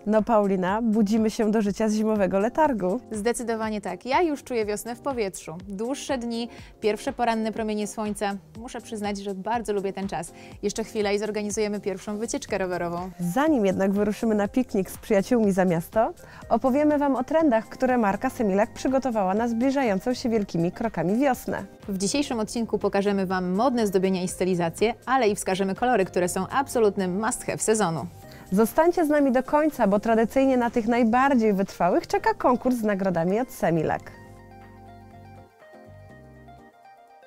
No Paulina, budzimy się do życia z zimowego letargu. Zdecydowanie tak. Ja już czuję wiosnę w powietrzu. Dłuższe dni, pierwsze poranne promienie słońca. Muszę przyznać, że bardzo lubię ten czas. Jeszcze chwila i zorganizujemy pierwszą wycieczkę rowerową. Zanim jednak wyruszymy na piknik z przyjaciółmi za miasto, opowiemy Wam o trendach, które marka Semilak przygotowała na zbliżającą się wielkimi krokami wiosnę. W dzisiejszym odcinku pokażemy Wam modne zdobienia i stylizacje, ale i wskażemy kolory, które są absolutnym must have sezonu. Zostańcie z nami do końca, bo tradycyjnie na tych najbardziej wytrwałych czeka konkurs z nagrodami od Semilak.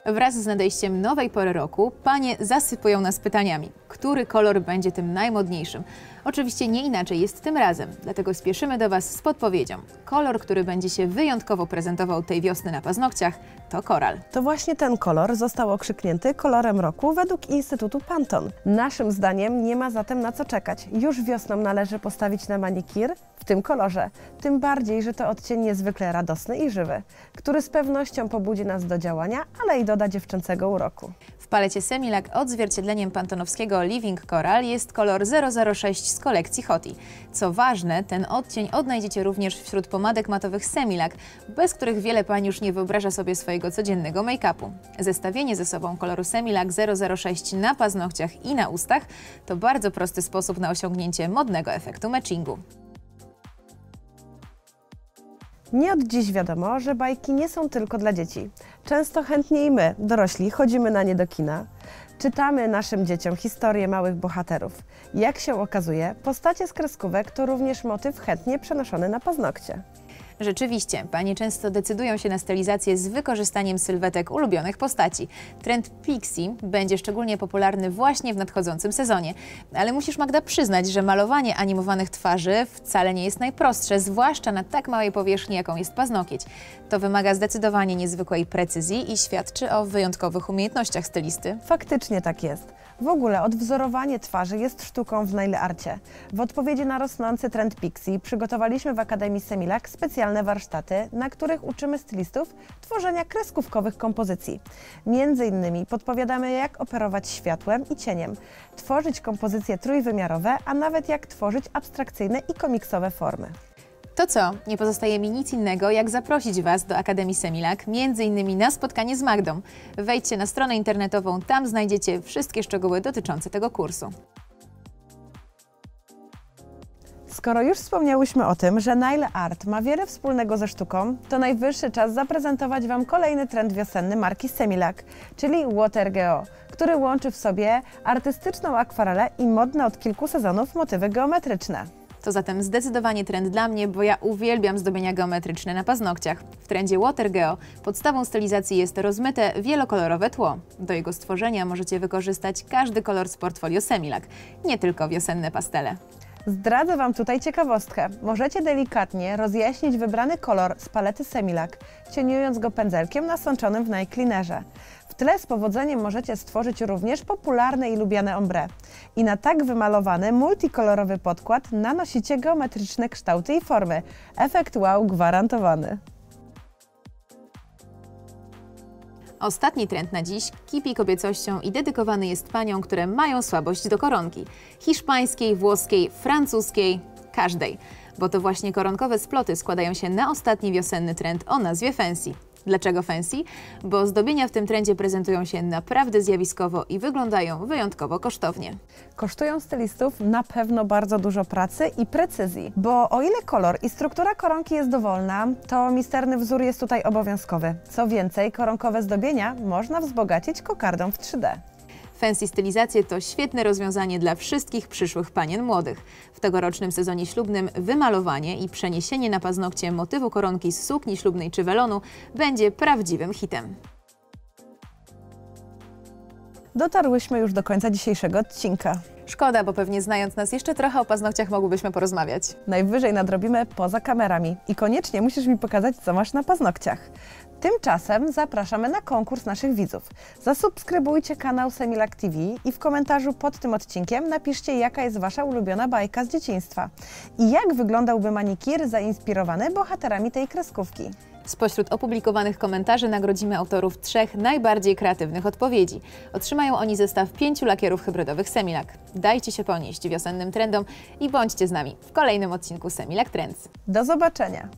Wraz z nadejściem nowej pory roku panie zasypują nas pytaniami, który kolor będzie tym najmodniejszym. Oczywiście nie inaczej jest tym razem, dlatego spieszymy do Was z podpowiedzią. Kolor, który będzie się wyjątkowo prezentował tej wiosny na paznokciach, to koral. To właśnie ten kolor został okrzyknięty kolorem roku według Instytutu Pantone. Naszym zdaniem nie ma zatem na co czekać. Już wiosną należy postawić na manikir w tym kolorze. Tym bardziej, że to odcień niezwykle radosny i żywy, który z pewnością pobudzi nas do działania, ale i doda dziewczęcego uroku. W palecie Semilak odzwierciedleniem pantonowskiego Living Coral jest kolor 006 z kolekcji Hoti. Co ważne, ten odcień odnajdziecie również wśród pomadek matowych Semilak, bez których wiele pań już nie wyobraża sobie swojego codziennego make-upu. Zestawienie ze sobą koloru Semilak 006 na paznokciach i na ustach to bardzo prosty sposób na osiągnięcie modnego efektu matchingu. Nie od dziś wiadomo, że bajki nie są tylko dla dzieci. Często chętnie i my, dorośli, chodzimy na nie do kina. Czytamy naszym dzieciom historie małych bohaterów. Jak się okazuje, postacie z kreskówek to również motyw chętnie przenoszony na paznokcie. Rzeczywiście, panie często decydują się na stylizację z wykorzystaniem sylwetek ulubionych postaci. Trend Pixie będzie szczególnie popularny właśnie w nadchodzącym sezonie. Ale musisz, Magda, przyznać, że malowanie animowanych twarzy wcale nie jest najprostsze, zwłaszcza na tak małej powierzchni, jaką jest paznokieć. To wymaga zdecydowanie niezwykłej precyzji i świadczy o wyjątkowych umiejętnościach stylisty. Faktycznie tak jest. W ogóle odwzorowanie twarzy jest sztuką w nail arcie. W odpowiedzi na rosnący trend Pixie przygotowaliśmy w Akademii Semilak specjalne warsztaty, na których uczymy stylistów tworzenia kreskówkowych kompozycji. Między innymi podpowiadamy, jak operować światłem i cieniem, tworzyć kompozycje trójwymiarowe, a nawet jak tworzyć abstrakcyjne i komiksowe formy. To co? Nie pozostaje mi nic innego, jak zaprosić Was do Akademii Semilak, między innymi na spotkanie z Magdą. Wejdźcie na stronę internetową, tam znajdziecie wszystkie szczegóły dotyczące tego kursu. Skoro już wspomniałyśmy o tym, że nail art ma wiele wspólnego ze sztuką, to najwyższy czas zaprezentować Wam kolejny trend wiosenny marki Semilak, czyli Water Geo, który łączy w sobie artystyczną akwarelę i modne od kilku sezonów motywy geometryczne. To zatem zdecydowanie trend dla mnie, bo ja uwielbiam zdobienia geometryczne na paznokciach. W trendzie Water Geo podstawą stylizacji jest rozmyte, wielokolorowe tło. Do jego stworzenia możecie wykorzystać każdy kolor z portfolio Semilak, nie tylko wiosenne pastele. Zdradzę Wam tutaj ciekawostkę. Możecie delikatnie rozjaśnić wybrany kolor z palety Semilak, cieniując go pędzelkiem nasączonym w nail cleanerze. W tle z powodzeniem możecie stworzyć również popularne i lubiane ombre. I na tak wymalowany, multikolorowy podkład nanosicie geometryczne kształty i formy. Efekt wow gwarantowany. Ostatni trend na dziś kipi kobiecością i dedykowany jest paniom, które mają słabość do koronki. Hiszpańskiej, włoskiej, francuskiej, każdej. Bo to właśnie koronkowe sploty składają się na ostatni wiosenny trend o nazwie fancy. Dlaczego fancy? Bo zdobienia w tym trendzie prezentują się naprawdę zjawiskowo i wyglądają wyjątkowo kosztownie. Kosztują stylistów na pewno bardzo dużo pracy i precyzji, bo o ile kolor i struktura koronki jest dowolna, to misterny wzór jest tutaj obowiązkowy. Co więcej, koronkowe zdobienia można wzbogacić kokardą w 3D. Fancy stylizacje to świetne rozwiązanie dla wszystkich przyszłych panien młodych. W tegorocznym sezonie ślubnym wymalowanie i przeniesienie na paznokcie motywu koronki z sukni ślubnej czy welonu będzie prawdziwym hitem. Dotarłyśmy już do końca dzisiejszego odcinka. Szkoda, bo pewnie znając nas jeszcze trochę o paznokciach mogłybyśmy porozmawiać. Najwyżej nadrobimy poza kamerami i koniecznie musisz mi pokazać, co masz na paznokciach. Tymczasem zapraszamy na konkurs naszych widzów. Zasubskrybujcie kanał Semilac TV i w komentarzu pod tym odcinkiem napiszcie, jaka jest Wasza ulubiona bajka z dzieciństwa i jak wyglądałby manikir zainspirowany bohaterami tej kreskówki. Spośród opublikowanych komentarzy nagrodzimy autorów 3 najbardziej kreatywnych odpowiedzi. Otrzymają oni zestaw 5 lakierów hybrydowych Semilac. Dajcie się ponieść wiosennym trendom i bądźcie z nami w kolejnym odcinku Semilac Trends. Do zobaczenia!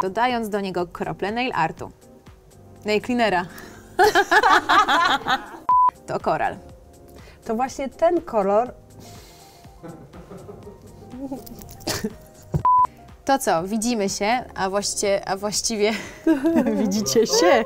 Dodając do niego krople nail artu. Nail cleanera. To koral. To właśnie ten kolor. To co, widzimy się, a właściwie widzicie się.